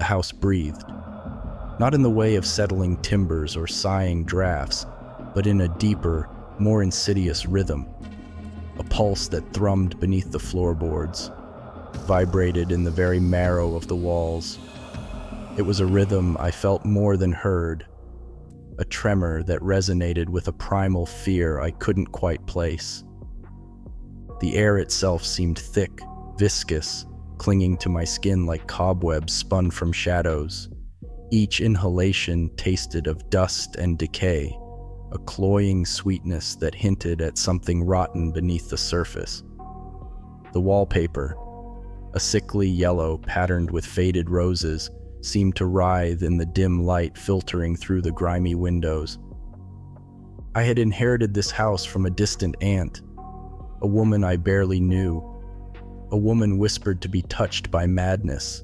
house breathed, not in the way of settling timbers or sighing drafts, but in a deeper, more insidious rhythm, a pulse that thrummed beneath the floorboards, vibrated in the very marrow of the walls. It was a rhythm I felt more than heard, a tremor that resonated with a primal fear I couldn't quite place. The air itself seemed thick, viscous, clinging to my skin like cobwebs spun from shadows. Each inhalation tasted of dust and decay, a cloying sweetness that hinted at something rotten beneath the surface. The wallpaper, a sickly yellow patterned with faded roses, seemed to writhe in the dim light filtering through the grimy windows. I had inherited this house from a distant aunt, a woman I barely knew, a woman whispered to be touched by madness.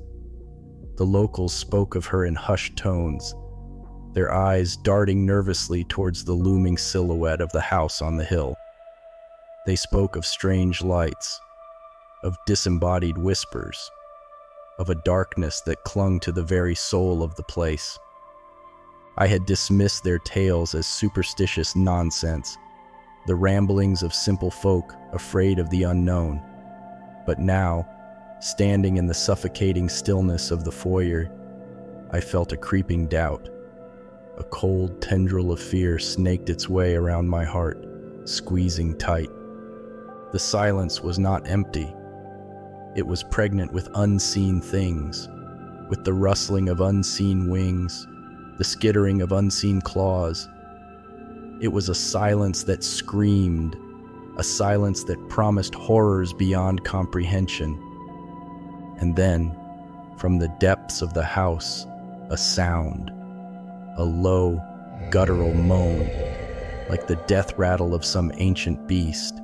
The locals spoke of her in hushed tones, their eyes darting nervously towards the looming silhouette of the house on the hill. They spoke of strange lights, of disembodied whispers, of a darkness that clung to the very soul of the place. I had dismissed their tales as superstitious nonsense, the ramblings of simple folk afraid of the unknown. But now, standing in the suffocating stillness of the foyer, I felt a creeping doubt. A cold tendril of fear snaked its way around my heart, squeezing tight. The silence was not empty. It was pregnant with unseen things, with the rustling of unseen wings, the skittering of unseen claws. It was a silence that screamed, a silence that promised horrors beyond comprehension. And then, from the depths of the house, a sound, a low, guttural moan, like the death rattle of some ancient beast.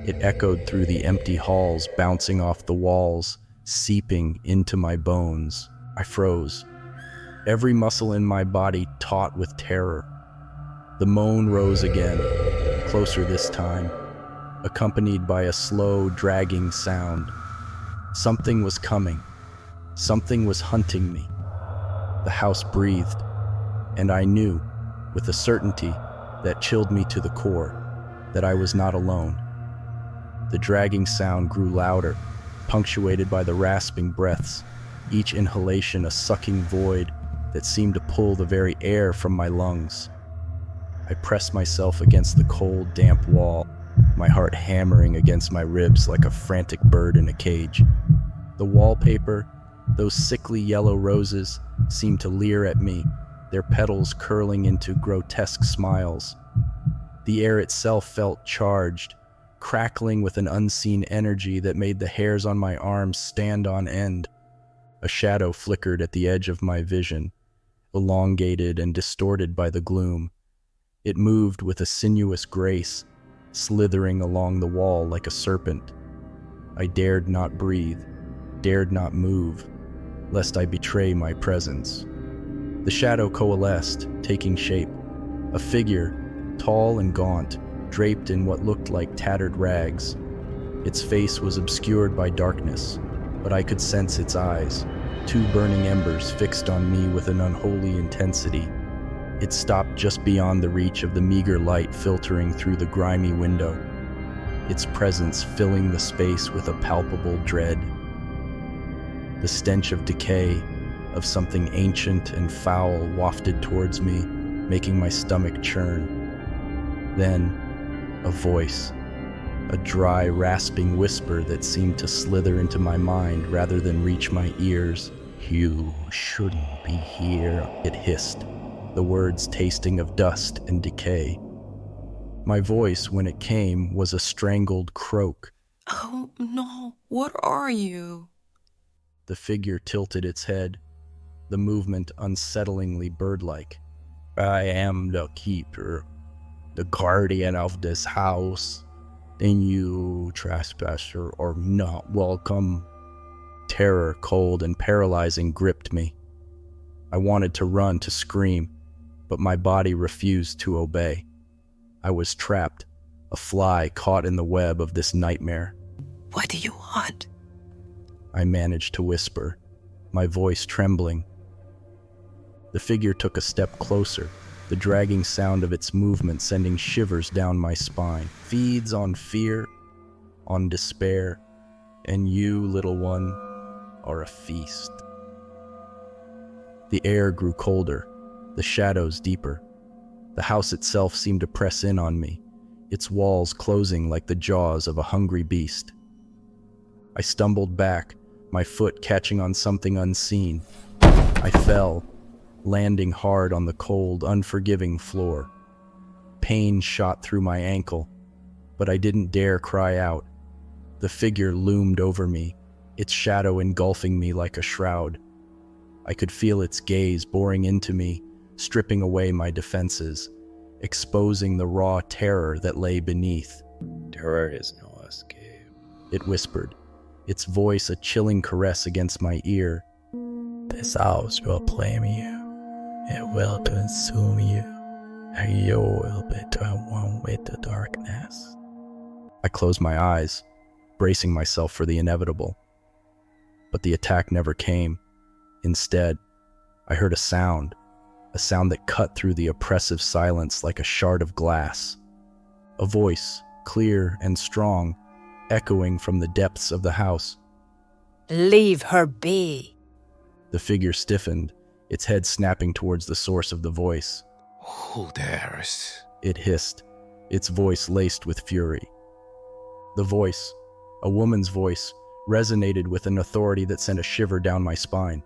It echoed through the empty halls, bouncing off the walls, seeping into my bones. I froze, every muscle in my body taut with terror. The moan rose again, closer this time, accompanied by a slow, dragging sound. Something was coming. Something was hunting me. The house breathed, and I knew, with a certainty that chilled me to the core, that I was not alone. The dragging sound grew louder, punctuated by the rasping breaths, each inhalation a sucking void that seemed to pull the very air from my lungs. I pressed myself against the cold, damp wall, my heart hammering against my ribs like a frantic bird in a cage. The wallpaper, those sickly yellow roses, seemed to leer at me, their petals curling into grotesque smiles. The air itself felt charged, crackling with an unseen energy that made the hairs on my arms stand on end. A shadow flickered at the edge of my vision, elongated and distorted by the gloom. It moved with a sinuous grace, slithering along the wall like a serpent. I dared not breathe, dared not move, lest I betray my presence. The shadow coalesced, taking shape, a figure, tall and gaunt, draped in what looked like tattered rags. Its face was obscured by darkness, but I could sense its eyes, two burning embers fixed on me with an unholy intensity. It stopped just beyond the reach of the meager light filtering through the grimy window, its presence filling the space with a palpable dread. The stench of decay, of something ancient and foul, wafted towards me, making my stomach churn. Then, a voice, a dry, rasping whisper that seemed to slither into my mind rather than reach my ears. "You shouldn't be here," it hissed, the words tasting of dust and decay. My voice, when it came, was a strangled croak. "Oh, no, what are you?" The figure tilted its head, the movement unsettlingly bird-like. "I am the keeper, the guardian of this house, and you, trespasser, are not welcome." Terror, cold and paralyzing, gripped me. I wanted to run, to scream, but my body refused to obey. I was trapped, a fly caught in the web of this nightmare. "What do you want?" I managed to whisper, my voice trembling. The figure took a step closer, the dragging sound of its movement sending shivers down my spine. Feeds on fear, on despair, and you, little one, are a feast. The air grew colder, the shadows deeper. The house itself seemed to press in on me, its walls closing like the jaws of a hungry beast. I stumbled back, my foot catching on something unseen. I fell, landing hard on the cold, unforgiving floor. Pain shot through my ankle, but I didn't dare cry out. The figure loomed over me, its shadow engulfing me like a shroud. I could feel its gaze boring into me, stripping away my defenses, exposing the raw terror that lay beneath. There is no escape, it whispered, its voice a chilling caress against my ear. This house will claim you. It will consume you, and you will become one with the darkness. I closed my eyes, bracing myself for the inevitable. But the attack never came. Instead, I heard a sound that cut through the oppressive silence like a shard of glass. A voice, clear and strong, echoing from the depths of the house. Leave her be. The figure stiffened, its head snapping towards the source of the voice. Who dares? It hissed, its voice laced with fury. The voice, a woman's voice, resonated with an authority that sent a shiver down my spine.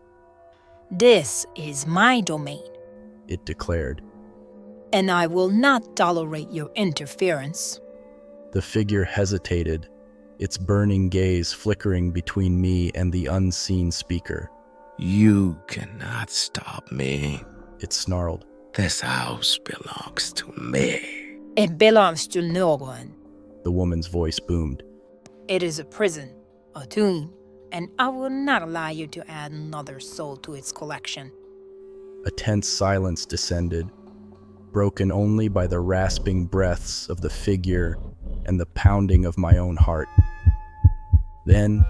This is my domain, it declared. and I will not tolerate your interference. The figure hesitated, its burning gaze flickering between me and the unseen speaker. You cannot stop me. It snarled. This house belongs to me. It belongs to no one. The woman's voice boomed. It is a prison, a tomb, and I will not allow you to add another soul to its collection. A tense silence descended, broken only by the rasping breaths of the figure and the pounding of my own heart. Then,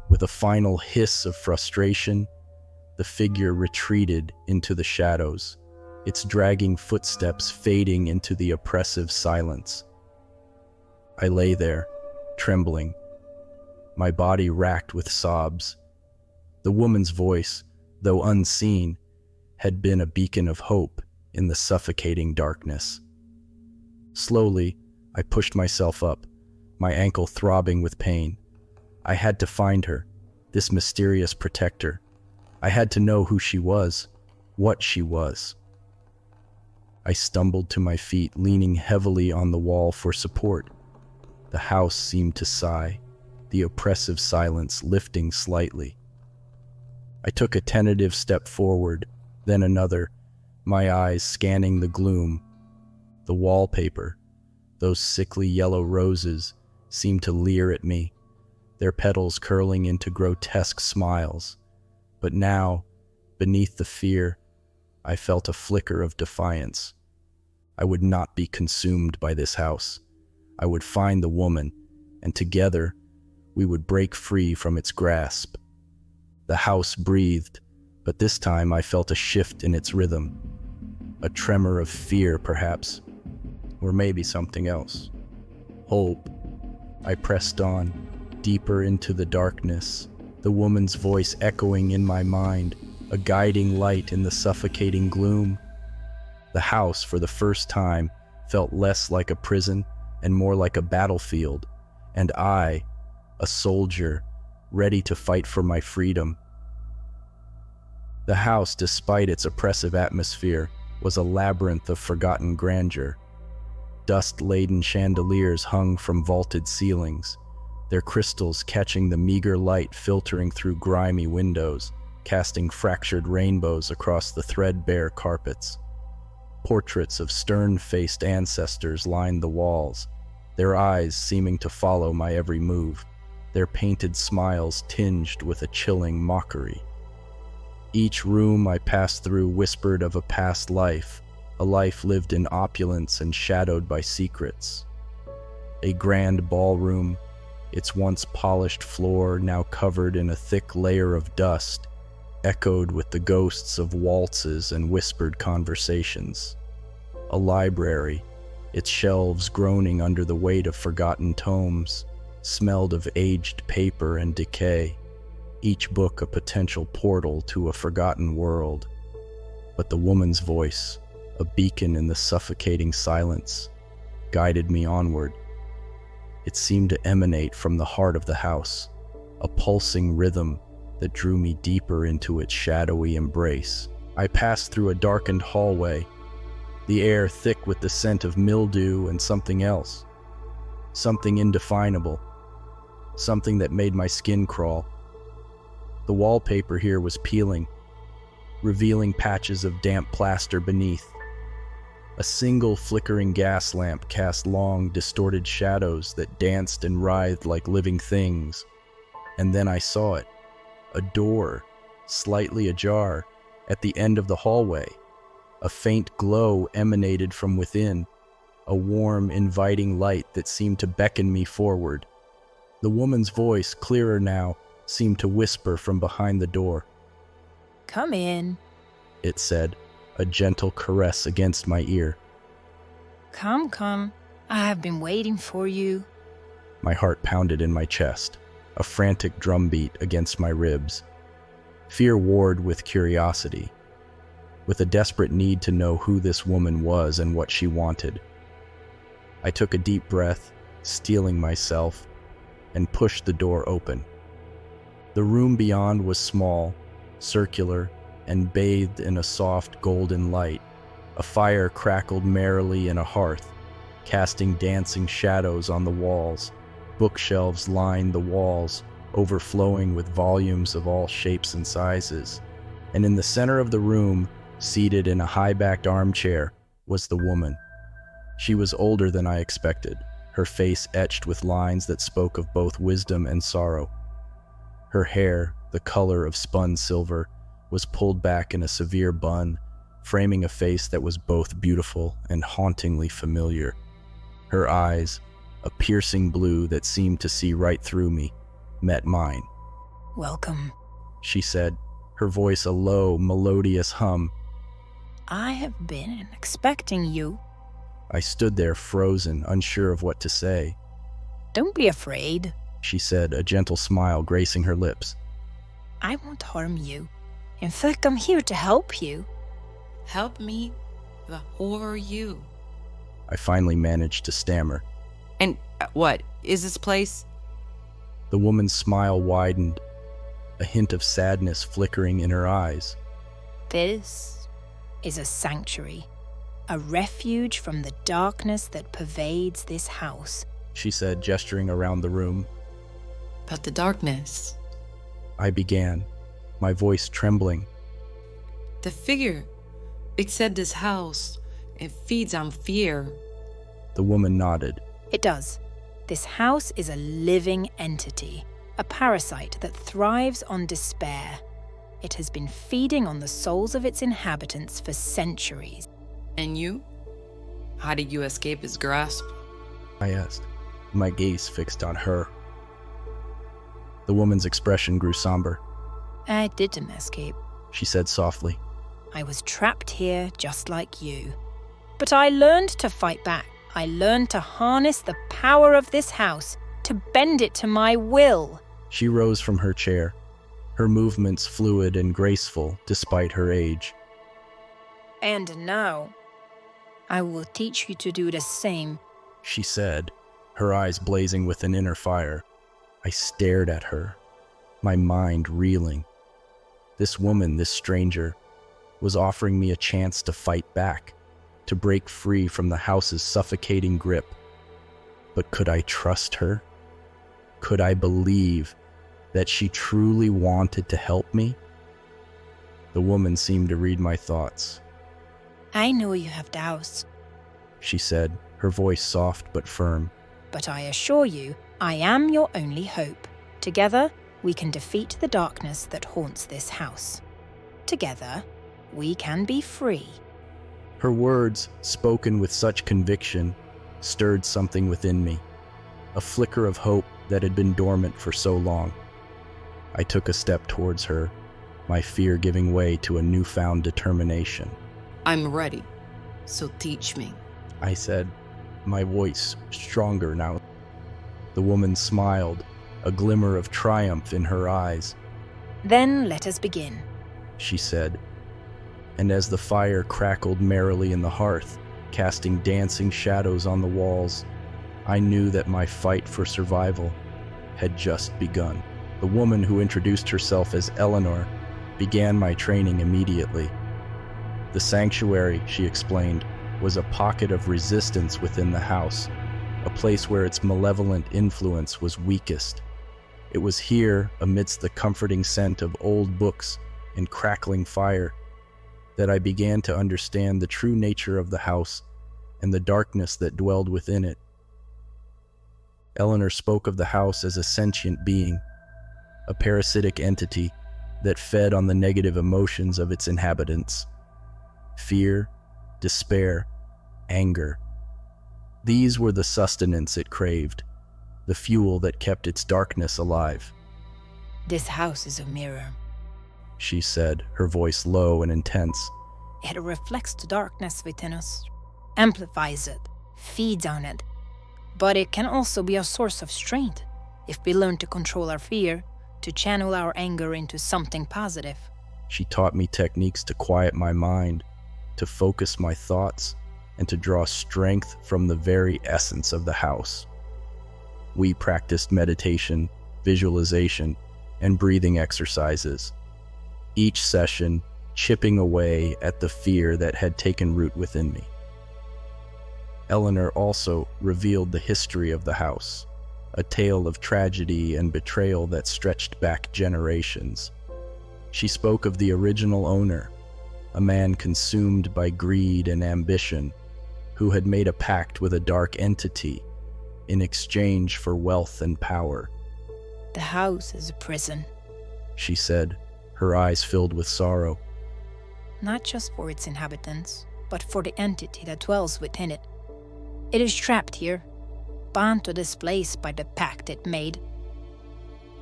with a final hiss of frustration, the figure retreated into the shadows, its dragging footsteps fading into the oppressive silence. I lay there, trembling, my body racked with sobs. The woman's voice, though unseen, had been a beacon of hope in the suffocating darkness. Slowly, I pushed myself up, my ankle throbbing with pain. I had to find her, this mysterious protector. I had to know who she was, what she was. I stumbled to my feet, leaning heavily on the wall for support. The house seemed to sigh, the oppressive silence lifting slightly. I took a tentative step forward, then another, my eyes scanning the gloom. The wallpaper, those sickly yellow roses, seemed to leer at me, their petals curling into grotesque smiles. But now, beneath the fear, I felt a flicker of defiance. I would not be consumed by this house. I would find the woman, and together, we would break free from its grasp. The house breathed, but this time I felt a shift in its rhythm. A tremor of fear, perhaps, or maybe something else. Hope. I pressed on, deeper into the darkness, the woman's voice echoing in my mind, a guiding light in the suffocating gloom. The house, for the first time, felt less like a prison and more like a battlefield, and I, a soldier, ready to fight for my freedom. The house, despite its oppressive atmosphere, was a labyrinth of forgotten grandeur. Dust-laden chandeliers hung from vaulted ceilings, their crystals catching the meager light filtering through grimy windows, casting fractured rainbows across the threadbare carpets. Portraits of stern-faced ancestors lined the walls, their eyes seeming to follow my every move, their painted smiles tinged with a chilling mockery. Each room I passed through whispered of a past life, a life lived in opulence and shadowed by secrets. A grand ballroom, its once polished floor now covered in a thick layer of dust, echoed with the ghosts of waltzes and whispered conversations. A library, its shelves groaning under the weight of forgotten tomes, smelled of aged paper and decay, each book a potential portal to a forgotten world. But the woman's voice, a beacon in the suffocating silence, guided me onward. It seemed to emanate from the heart of the house, a pulsing rhythm that drew me deeper into its shadowy embrace. I passed through a darkened hallway, the air thick with the scent of mildew and something else, something indefinable, something that made my skin crawl. The wallpaper here was peeling, revealing patches of damp plaster beneath. A single flickering gas lamp cast long, distorted shadows that danced and writhed like living things. And then I saw it, a door, slightly ajar, at the end of the hallway. A faint glow emanated from within, a warm, inviting light that seemed to beckon me forward. The woman's voice, clearer now, seemed to whisper from behind the door. Come in. It said, a gentle caress against my ear. Come. I have been waiting for you. My heart pounded in my chest, a frantic drumbeat against my ribs. Fear warred with curiosity, with a desperate need to know who this woman was and what she wanted. I took a deep breath, steeling myself, and pushed the door open. The room beyond was small, circular, and bathed in a soft golden light. A fire crackled merrily in a hearth, casting dancing shadows on the walls. Bookshelves lined the walls, overflowing with volumes of all shapes and sizes. And in the center of the room, seated in a high-backed armchair, was the woman. She was older than I expected, her face etched with lines that spoke of both wisdom and sorrow. Her hair, the color of spun silver, was pulled back in a severe bun, framing a face that was both beautiful and hauntingly familiar. Her eyes, a piercing blue that seemed to see right through me, met mine. Welcome. She said, her voice a low, melodious hum. I have been expecting you. I stood there frozen, unsure of what to say. Don't be afraid. She said, a gentle smile gracing her lips. I won't harm you. In fact, I'm here to help you. Help me? But who are you? I finally managed to stammer. And what is this place? The woman's smile widened, a hint of sadness flickering in her eyes. This is a sanctuary, a refuge from the darkness that pervades this house, She said, gesturing around the room. But the darkness. I began, my voice trembling. The figure. It said this house. It feeds on fear. The woman nodded. It does. This house is a living entity, a parasite that thrives on despair. It has been feeding on the souls of its inhabitants for centuries. And you? How did you escape its grasp? I asked, my gaze fixed on her. The woman's expression grew somber. I didn't escape. She said softly. I was trapped here just like you. But I learned to fight back. I learned to harness the power of this house, to bend it to my will. She rose from her chair, her movements fluid and graceful despite her age. And now, I will teach you to do the same. She said, her eyes blazing with an inner fire. I stared at her, my mind reeling. This woman, this stranger, was offering me a chance to fight back, to break free from the house's suffocating grip. But could I trust her? Could I believe that she truly wanted to help me? The woman seemed to read my thoughts. I know you have doubts, She said, her voice soft but firm. but I assure you, I am your only hope. Together, we can defeat the darkness that haunts this house. Together, we can be free. Her words, spoken with such conviction, stirred something within me, a flicker of hope that had been dormant for so long. I took a step towards her, my fear giving way to a newfound determination. I'm ready, so teach me. I said, my voice stronger now. The woman smiled, a glimmer of triumph in her eyes. Then let us begin, She said, and as the fire crackled merrily in the hearth, casting dancing shadows on the walls, I knew that my fight for survival had just begun. The woman who introduced herself as Eleanor began my training immediately. The sanctuary, she explained, was a pocket of resistance within the house, a place where its malevolent influence was weakest. It was here, amidst the comforting scent of old books and crackling fire, that I began to understand the true nature of the house and the darkness that dwelled within it. Eleanor spoke of the house as a sentient being, a parasitic entity that fed on the negative emotions of its inhabitants. Fear, despair, anger. These were the sustenance it craved, the fuel that kept its darkness alive. This house is a mirror. She said, her voice low and intense. It reflects the darkness within us, amplifies it, feeds on it. But it can also be a source of strength if we learn to control our fear, to channel our anger into something positive. She taught me techniques to quiet my mind, to focus my thoughts, and to draw strength from the very essence of the house. We practiced meditation, visualization, and breathing exercises, each session chipping away at the fear that had taken root within me. Eleanor also revealed the history of the house, a tale of tragedy and betrayal that stretched back generations. She spoke of the original owner, a man consumed by greed and ambition, who had made a pact with a dark entity in exchange for wealth and power. The house is a prison, She said, her eyes filled with sorrow. not just for its inhabitants, but for the entity that dwells within it. It is trapped here, bound to this place by the pact it made.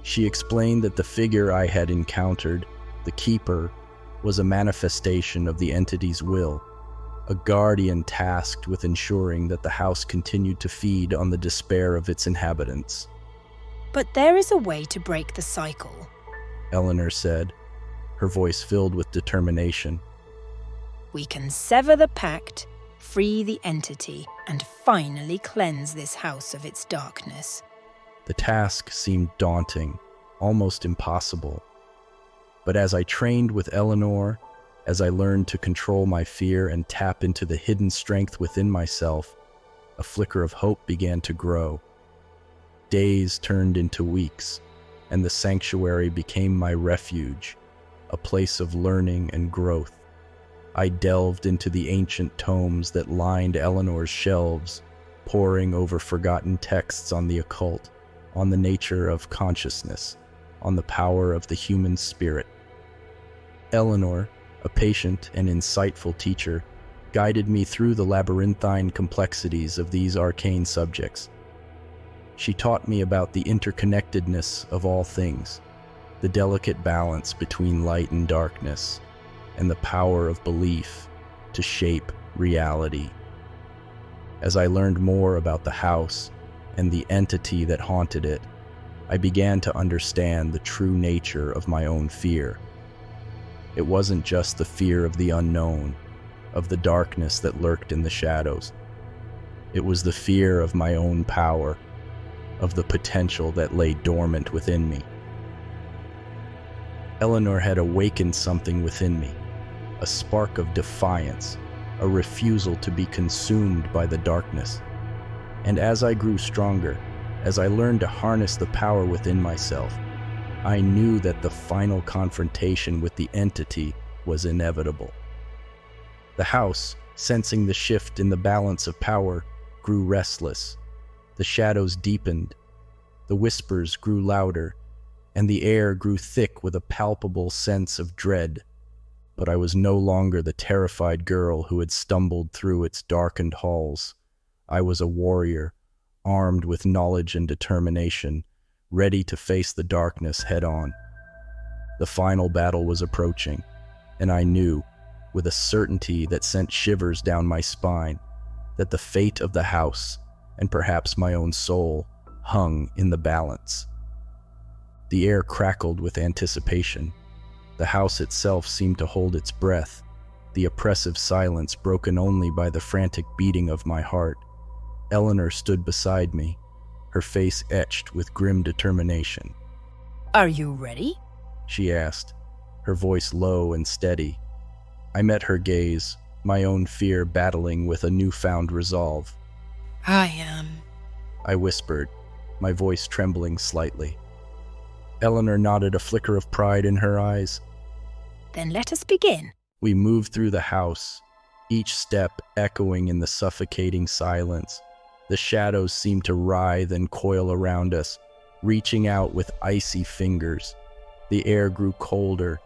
She explained that the figure I had encountered, the Keeper, was a manifestation of the entity's will, a guardian tasked with ensuring that the house continued to feed on the despair of its inhabitants. But there is a way to break the cycle. Eleanor said, her voice filled with determination. We can sever the pact, free the entity, and finally cleanse this house of its darkness. The task seemed daunting, almost impossible. But as I trained with Eleanor, as I learned to control my fear and tap into the hidden strength within myself, a flicker of hope began to grow. Days turned into weeks, and the sanctuary became my refuge, a place of learning and growth. I delved into the ancient tomes that lined Eleanor's shelves, poring over forgotten texts on the occult, on the nature of consciousness, on the power of the human spirit. Eleanor, a patient and insightful teacher, guided me through the labyrinthine complexities of these arcane subjects. She taught me about the interconnectedness of all things, the delicate balance between light and darkness, and the power of belief to shape reality. As I learned more about the house and the entity that haunted it, I began to understand the true nature of my own fear. It wasn't just the fear of the unknown, of the darkness that lurked in the shadows. It was the fear of my own power, of the potential that lay dormant within me. Eleanor had awakened something within me, a spark of defiance, a refusal to be consumed by the darkness. And as I grew stronger, as I learned to harness the power within myself, I knew that the final confrontation with the entity was inevitable. The house, sensing the shift in the balance of power, grew restless. The shadows deepened, the whispers grew louder, and the air grew thick with a palpable sense of dread. But I was no longer the terrified girl who had stumbled through its darkened halls. I was a warrior, armed with knowledge and determination, ready to face the darkness head-on. The final battle was approaching, and I knew, with a certainty that sent shivers down my spine, that the fate of the house, and perhaps my own soul, hung in the balance. The air crackled with anticipation. The house itself seemed to hold its breath, the oppressive silence broken only by the frantic beating of my heart. Eleanor stood beside me, her face etched with grim determination. Are you ready? She asked, her voice low and steady. I met her gaze, my own fear battling with a newfound resolve. I am. I whispered, my voice trembling slightly. Eleanor nodded, a flicker of pride in her eyes. Then let us begin. We moved through the house, each step echoing in the suffocating silence. The shadows seemed to writhe and coil around us, reaching out with icy fingers. The air grew colder,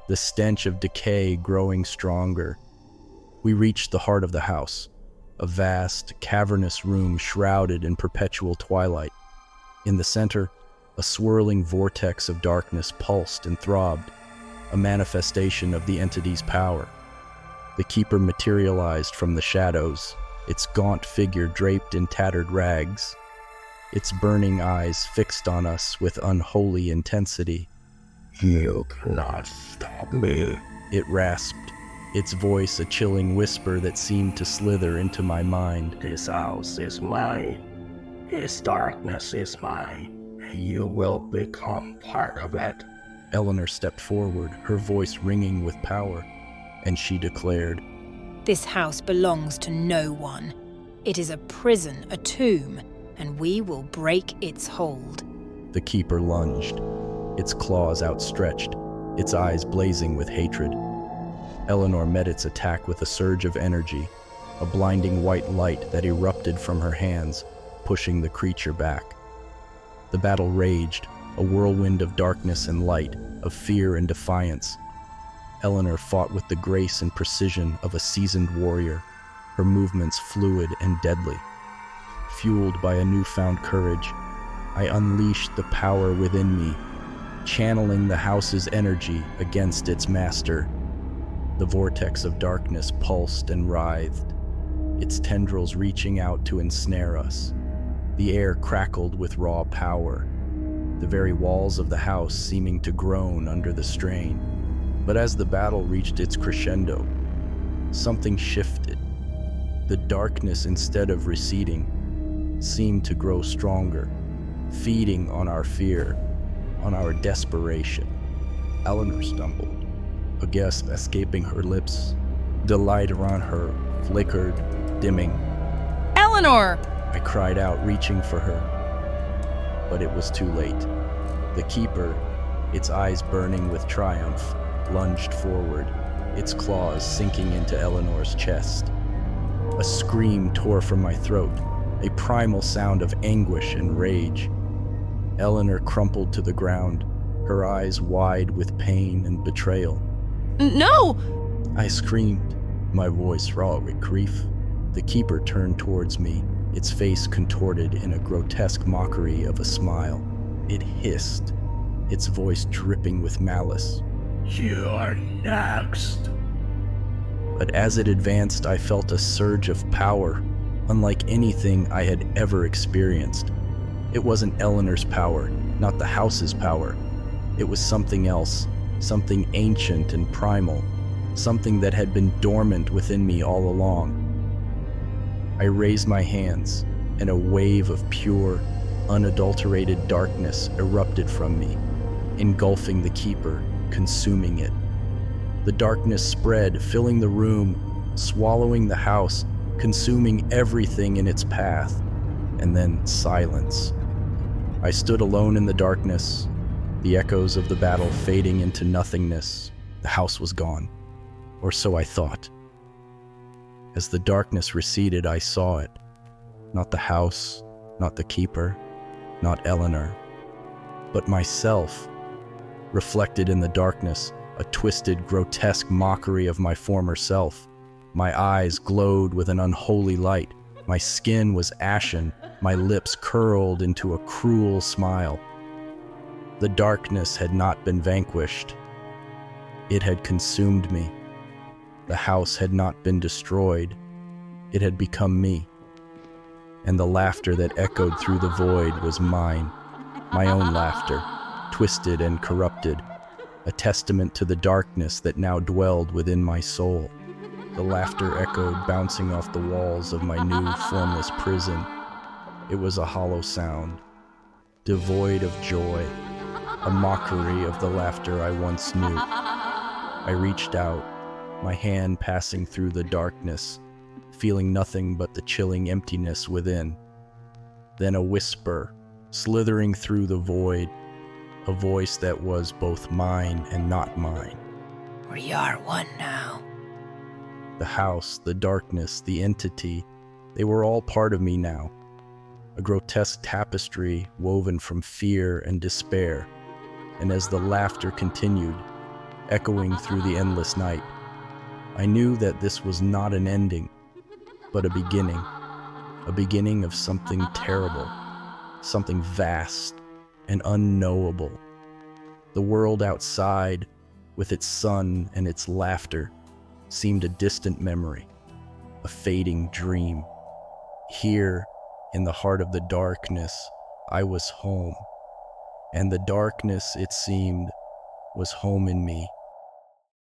the stench of decay growing stronger. We reached the heart of the house, a vast, cavernous room shrouded in perpetual twilight. In the center, a swirling vortex of darkness pulsed and throbbed, a manifestation of the entity's power. The keeper materialized from the shadows, its gaunt figure draped in tattered rags, its burning eyes fixed on us with unholy intensity. You cannot stop me. It rasped, its voice a chilling whisper that seemed to slither into my mind. This house is mine. This darkness is mine. You will become part of it. Eleanor stepped forward, her voice ringing with power, and she declared, This house belongs to no one. It is a prison, a tomb, and we will break its hold. The keeper lunged, its claws outstretched, its eyes blazing with hatred. Eleanor met its attack with a surge of energy, a blinding white light that erupted from her hands, pushing the creature back. The battle raged, a whirlwind of darkness and light, of fear and defiance. Eleanor fought with the grace and precision of a seasoned warrior, her movements fluid and deadly. Fueled by a newfound courage, I unleashed the power within me, channeling the house's energy against its master. The vortex of darkness pulsed and writhed, its tendrils reaching out to ensnare us. The air crackled with raw power, the very walls of the house seeming to groan under the strain. But as the battle reached its crescendo, something shifted. The darkness, instead of receding, seemed to grow stronger, feeding on our fear, on our desperation. Eleanor stumbled, a gasp escaping her lips. The light around her flickered, dimming. Eleanor! I cried out, reaching for her. But it was too late. The keeper, its eyes burning with triumph, lunged forward, its claws sinking into Eleanor's chest. A scream tore from my throat, a primal sound of anguish and rage. Eleanor crumpled to the ground, her eyes wide with pain and betrayal. No! I screamed, my voice raw with grief. The keeper turned towards me, its face contorted in a grotesque mockery of a smile. It hissed, its voice dripping with malice. You are next. But as it advanced, I felt a surge of power, unlike anything I had ever experienced. It wasn't Eleanor's power, not the house's power. It was something else, something ancient and primal, something that had been dormant within me all along. I raised my hands, and a wave of pure, unadulterated darkness erupted from me, engulfing the keeper, consuming it. The darkness spread, filling the room, swallowing the house, consuming everything in its path, and then silence. I stood alone in the darkness, the echoes of the battle fading into nothingness. The house was gone, or so I thought. As the darkness receded, I saw it. Not the house, not the keeper, not Eleanor, but myself, reflected in the darkness, a twisted, grotesque mockery of my former self. My eyes glowed with an unholy light. My skin was ashen, my lips curled into a cruel smile. The darkness had not been vanquished. It had consumed me. The house had not been destroyed. It had become me. And the laughter that echoed through the void was mine, my own laughter, twisted and corrupted, a testament to the darkness that now dwelled within my soul. The laughter echoed, bouncing off the walls of my new, formless prison. It was a hollow sound, devoid of joy, a mockery of the laughter I once knew. I reached out, my hand passing through the darkness, feeling nothing but the chilling emptiness within. Then a whisper, slithering through the void, a voice that was both mine and not mine. We are one now. The house, the darkness, the entity, they were all part of me now. A grotesque tapestry woven from fear and despair. And as the laughter continued, echoing through the endless night, I knew that this was not an ending, but a beginning of something terrible, something vast and unknowable. The world outside, with its sun and its laughter, seemed a distant memory, a fading dream. Here, in the heart of the darkness, I was home, and the darkness, it seemed, was home in me.